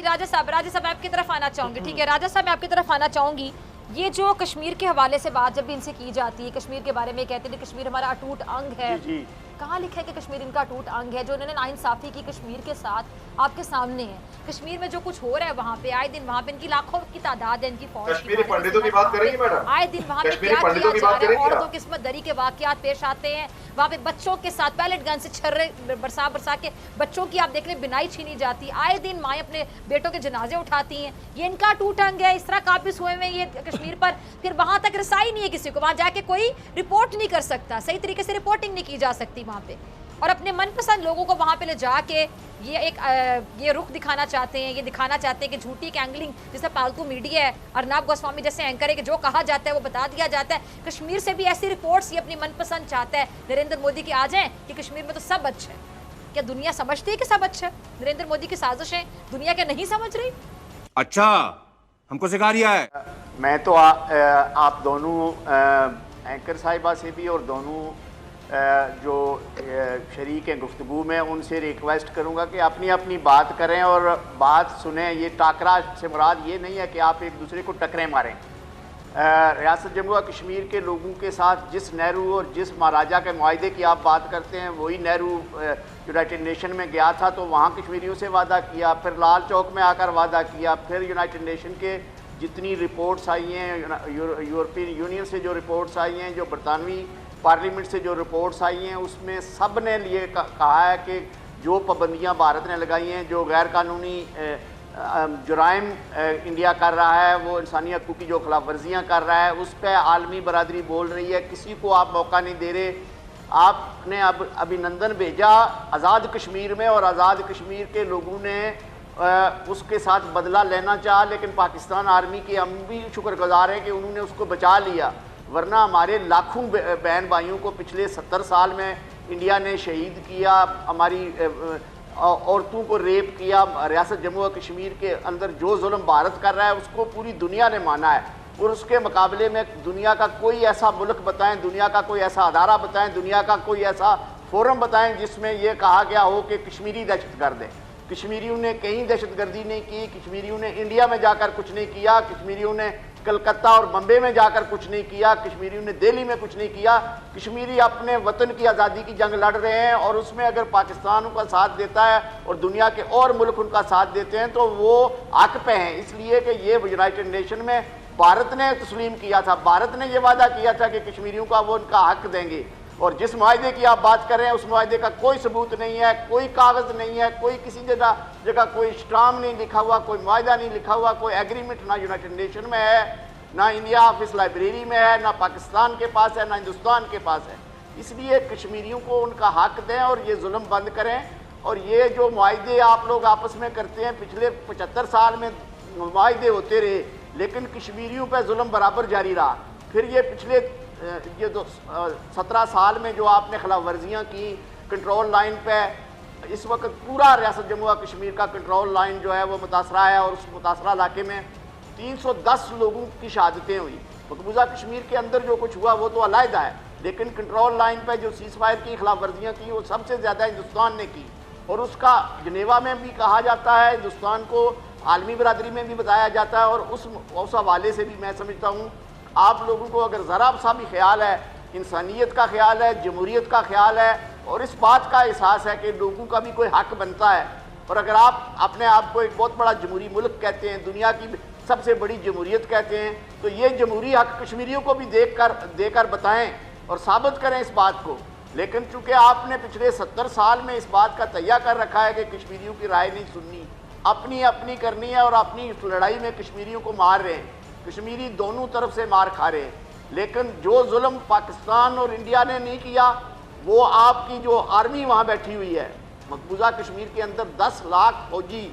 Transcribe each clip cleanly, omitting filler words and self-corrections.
राजा साहब आपकी तरफ आना चाहूंगी। ठीक है राजा साहब, मैं आपकी तरफ आना चाहूंगी। ये जो कश्मीर के हवाले से बात जब भी इनसे की जाती है, कश्मीर के बारे में कहते हैं कश्मीर हमारा अटूट अंग है। जी। कहाँ लिखा है कि कश्मीर इनका अटूट अंग है? जो इन्होंने नाइंसाफी की कश्मीर के साथ आपके सामने है। कश्मीर में जो कुछ हो रहा है वहाँ पे, आए दिन वहाँ पे इनकी लाखों की तादाद है, इनकी फौज। कश्मीरी पंडितों की बात करेंगी मैडम? आए दिन वहाँ पे क्या किया जा रहा है, औरतों की किस्मत दरी के वाकयात पेश आते हैं। वहाँ पे बच्चों के साथ पैलेट गन से छर्रे बरसा के बच्चों की आप देख लें बिनाई छीनी जाती। आए दिन माएँ अपने बेटों के जनाजे उठाती हैं। ये इनका अटूट अंग है। इस तरह काबिज हुए हुए ये कश्मीर पर, फिर वहाँ तक रसाई नहीं है किसी को। वहाँ जाके कोई रिपोर्ट नहीं कर सकता, सही तरीके से रिपोर्टिंग नहीं की जा सकती वहाँ पे। और अपने मनपसंद लोगों को वहाँ पे ले जाके ये रुख दिखाना चाहते हैं, ये दिखाना चाहते हैं कि झूठी कैंगलिंग जिसे पालतू मीडिया है, अर्नब गोस्वामी जैसे एंकर है कि जो कहा जाता है वो बता दिया जाता है। कश्मीर से भी ऐसी रिपोर्ट्स ये अपनी मनपसंद चाहता है नरेंद्र मोदी की आ जाएं कि कश्मीर में तो सब अच्छा है। क्या दुनिया समझती है कि सब अच्छा है? नरेंद्र मोदी की साजिशें दुनिया क्या नहीं समझ रही? अच्छा, हमको सिखा रिया है। मैं तो आप दोनों एंकर साहिबा से भी और दोनों जो शरीक हैं गुफ्तगू में, उनसे रिक्वेस्ट करूंगा कि अपनी अपनी बात करें और बात सुने। ये टाकरा से मुराद ये नहीं है कि आप एक दूसरे को टकरें मारें। रियासत जम्मू और कश्मीर के लोगों के साथ जिस नेहरू और जिस महाराजा के मुआहदे की आप बात करते हैं, वही नेहरू यूनाइटेड नेशन में गया था तो वहाँ कश्मीरियों से वादा किया, फिर लाल चौक में आकर वादा किया, फिर यूनाइटेड नेशन के जितनी रिपोर्ट्स आई हैं, यूरोपियन यूनियन से जो रिपोर्ट्स आई हैं, जो बरतानवी पार्लियामेंट से जो रिपोर्ट्स आई हैं, उसमें सब ने ये कहा है कि जो पाबंदियाँ भारत ने लगाई हैं, जो गैर कानूनी जुराइम इंडिया कर रहा है, वो इंसानी हकूक़ की जो खिलाफ वर्जियाँ कर रहा है, उस पर आलमी बरादरी बोल रही है। किसी को आप मौका नहीं दे रहे। आपने अब अभिनंदन भेजा आज़ाद कश्मीर में और आज़ाद कश्मीर के लोगों ने उसके साथ बदला लेना चाहा, लेकिन पाकिस्तान आर्मी के हम भी शुक्रगुजार हैं कि उन्होंने उसको बचा लिया। वरना हमारे लाखों बहन भाइयों को पिछले 70 साल में इंडिया ने शहीद किया, हमारी औरतों को रेप किया। रियासत जम्मू और कश्मीर के अंदर जो जुल्म भारत कर रहा है उसको पूरी दुनिया ने माना है, और उसके मुकाबले में दुनिया का कोई ऐसा मुल्क बताएं, दुनिया का कोई ऐसा अदारा बताएं, दुनिया का कोई ऐसा फोरम बताएं जिसमें यह कहा गया हो कि कश्मीरी दहशतगर्द है। कश्मीरियों ने कहीं दहशतगर्दी नहीं की, कश्मीरियों ने इंडिया में जाकर कुछ नहीं किया, कश्मीरियों ने कलकत्ता और बम्बे में जाकर कुछ नहीं किया, कश्मीरियों ने दिल्ली में कुछ नहीं किया। कश्मीरी अपने वतन की आज़ादी की जंग लड़ रहे हैं, और उसमें अगर पाकिस्तान उनका साथ देता है और दुनिया के और मुल्क उनका साथ देते हैं तो वो हक पे हैं, इसलिए कि ये यूनाइटेड नेशन में भारत ने तस्लीम किया था। भारत ने यह वादा किया था कि कश्मीरियों का वो उनका हक देंगे, और जिस मुआहदे की आप बात कर रहे हैं उस मुआहदे का कोई सबूत नहीं है, कोई कागज़ नहीं है, कोई किसी जगह कोई स्टाम्प नहीं लिखा हुआ, कोई मुआहदा नहीं लिखा हुआ, कोई एग्रीमेंट ना यूनाइटेड नेशन में है, ना इंडिया ऑफिस लाइब्रेरी में है, ना पाकिस्तान के पास है, ना हिंदुस्तान के पास है। इसलिए कश्मीरियों को उनका हक दें और ये जुल्म बंद करें। और ये जो मुआहदे आप लोग आपस में करते हैं, पिछले 75 साल में मुआहदे होते रहे, लेकिन कश्मीरियों पर जुल्म बराबर जारी रहा। फिर ये पिछले 17 साल में जो आपने खिलाफ वर्जियाँ की कंट्रोल लाइन पे, इस वक्त पूरा रियासत जम्मू और कश्मीर का कंट्रोल लाइन जो है वो मुतासरा है, और उस मुतासरा इलाके में 310 लोगों की शहादतें हुई। मकबूजा कश्मीर के अंदर जो कुछ हुआ वो तो अलहदा है, लेकिन कंट्रोल लाइन पे जो सीज़ फायर की खिलाफ वर्जियाँ की वो सबसे ज़्यादा हिंदुस्तान ने की, और उसका जनेवा में भी कहा जाता है, हिंदुस्तान को आलमी बरादरी में भी बताया जाता है। और उस हवाले से भी मैं समझता हूँ आप लोगों को अगर ज़रा सा भी ख्याल है, इंसानियत का ख्याल है, जमहूरियत का ख्याल है, और इस बात का एहसास है कि लोगों का भी कोई हक बनता है, और अगर आप अपने आप को एक बहुत बड़ा जमहूरी मुल्क कहते हैं, दुनिया की सबसे बड़ी जमहूरियत कहते हैं, तो ये जमहूरी हक कश्मीरियों को भी देकर बताएं और साबित करें इस बात को। लेकिन चूंकि आपने पिछले 70 साल में इस बात का तैयार कर रखा है कि कश्मीरियों की राय नहीं सुननी, अपनी अपनी करनी है, और अपनी लड़ाई में कश्मीरियों को मार रहे हैं, कश्मीरी दोनों तरफ से मार खा रहे हैं। लेकिन जो जुल्म पाकिस्तान और इंडिया ने नहीं किया, वो आपकी जो आर्मी वहाँ बैठी हुई है, मकबूजा कश्मीर के अंदर 10 लाख फौजी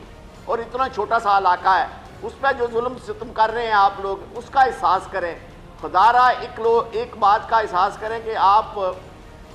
और इतना छोटा सा इलाका है, उस पर जो जुल्म सितम कर रहे हैं आप लोग, उसका एहसास करें। खुदारा एक बात का एहसास करें कि आप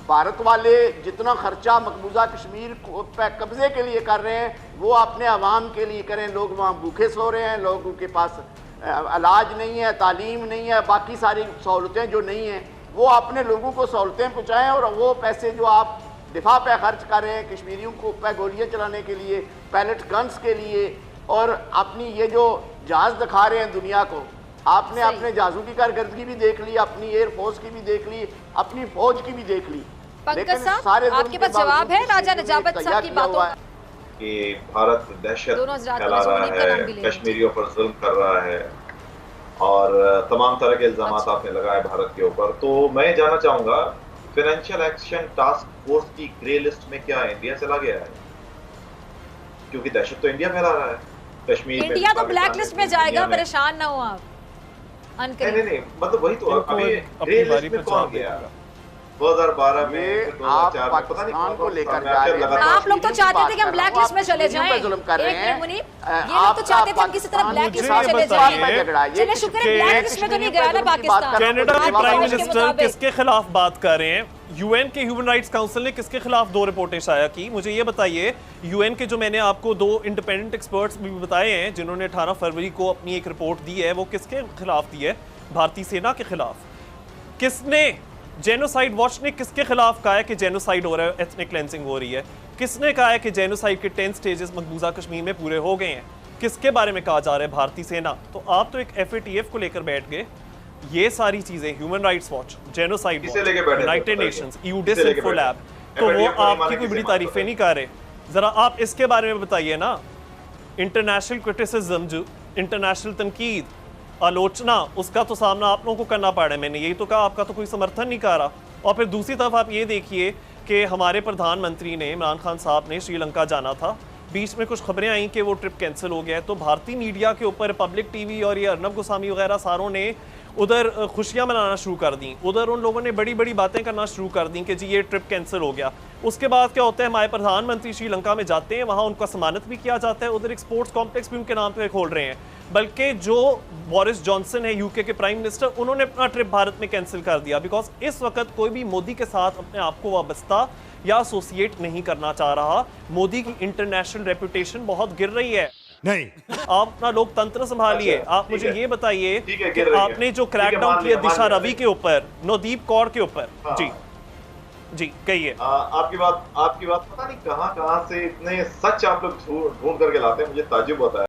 भारत वाले जितना खर्चा मकबूजा कश्मीर पे कब्ज़े के लिए कर रहे हैं वो अपने अवाम के लिए करें। लोग वहाँ भूखे सो रहे हैं, लोगों के पास इलाज नहीं है, तालीम नहीं है, बाकी सारी सहूलतें जो नहीं हैं वो अपने लोगों को सहूलतें पहुँचाएँ, और वो पैसे जो आप दिफा पे खर्च कर रहे हैं, कश्मीरियों को पे गोलियाँ चलाने के लिए, पैलेट गन्स के लिए, और अपनी ये जो जहाज दिखा रहे हैं दुनिया को, आपने अपने जहाजों की कारकर्दगी भी देख ली, अपनी एयरफोर्स की भी देख ली, अपनी फौज की भी देख ली। पंकज साहब, आपके पास जवाब है राजा नजाबत साहब की बातों कि भारत दहशत फैला रहा है, कश्मीरियों पर जुल्म कर रहा है और तमाम तरह के इल्जाम आपने लगाए भारत के ऊपर। तो मैं जानना चाहूंगा, फाइनेंशियल एक्शन टास्क फोर्स की ग्रे लिस्ट में क्या इंडिया चला गया है? क्योंकि दहशत तो इंडिया फैला रहा है कश्मीर में। इंडिया तो ब्लैक लिस्ट में जाएगा, परेशान ना हो आप। नहीं, मतलब वही तो अभी ग्रे लिस्ट में कौन गया? 2012 में 2004 में पता नहीं को लेकर जा रहे हैं। आप लोग तो चाहते थे कि हम ब्लैक लिस्ट में चले जाएं। ये लोग तो चाहते थे हम किसी तरह ब्लैक लिस्ट में चले जाएं। चलिए शुक्र है ब्लैक लिस्ट में तो नहीं गया ना पाकिस्तान। कनाडा के प्राइम मिनिस्टर किसके खिलाफ बात कर रहे हैं? यूएन के ह्यूमन राइट्स काउंसिल ने किसके खिलाफ 2 रिपोर्टें शाया की? मुझे ये बताइए। यूएन के जो मैंने आपको 2 इंडिपेंडेंट एक्सपर्ट्स भी बताए हैं जिन्होंने 18 फरवरी को अपनी एक रिपोर्ट दी है, वो किसके खिलाफ दी है? भारतीय सेना के खिलाफ। किसने? जेनोसाइड वॉच ने किसके खिलाफ कहा है कि जेनोसाइड हो रहा है, एथनिक क्लेंसिंग हो रही है? किसने कहा है कि जेनोसाइड के 10 स्टेजेस मकबूजा कश्मीर में पूरे हो गए हैं? किसके बारे में कहा जा रहा है? भारतीय सेना। तो आप तो एक FATF को लेकर बैठ गए। ये सारी चीजें, human rights watch, genocide watch, United Nations, EUDIS इन्फोलैब, तो वो आपकी कोई बड़ी तारीफें नहीं कर रहे। जरा आप इसके बारे में बताइए ना। इंटरनेशनल क्रिटिसिज्म, जो इंटरनेशनल तनकीद, आलोचना, उसका तो सामना आप लोगों को करना पड़ रहा है। मैंने यही तो कहा, आपका तो कोई समर्थन नहीं कर रहा। और फिर दूसरी तरफ आप ये देखिए कि हमारे प्रधानमंत्री ने, इमरान खान साहब ने श्रीलंका जाना था, बीच में कुछ खबरें आई कि वो ट्रिप कैंसिल हो गया है। तो भारतीय मीडिया के ऊपर रिपब्लिक टीवी और ये अर्नब गोस्वामी वगैरह सारों ने उधर खुशियां मनाना शुरू कर दी। उधर उन लोगों ने बड़ी बड़ी बातें करना शुरू कर दी कि जी ये ट्रिप कैंसिल हो गया। उसके बाद क्या होता है, हमारे प्रधानमंत्री श्रीलंका में जाते हैं, वहाँ उनका सम्मानित भी किया जाता है, उधर एक स्पोर्ट्स कॉम्प्लेक्स भी उनके नाम पे खोल रहे हैं। बल्कि जो बोरिस जॉनसन है यूके के प्राइम मिनिस्टर, उन्होंने अपना ट्रिप भारत में कैंसिल कर दिया बिकॉज इस वक्त कोई भी मोदी के साथ अपने आप को वाबस्ता या एसोसिएट नहीं करना चाह रहा। मोदी की इंटरनेशनल रेपुटेशन बहुत गिर रही है। नहीं, आप अपना लोकतंत्र संभालिए। आप मुझे ये बताइए कि आपने जो क्रैकडाउन किया दिशा रवि के ऊपर, नवदीप कौर के ऊपर, जी कहिए। आपकी बात पता नहीं कहां से इतने सच आप लोग ढूंढ करके लाते हैं, मुझे ताज्जुब होता है।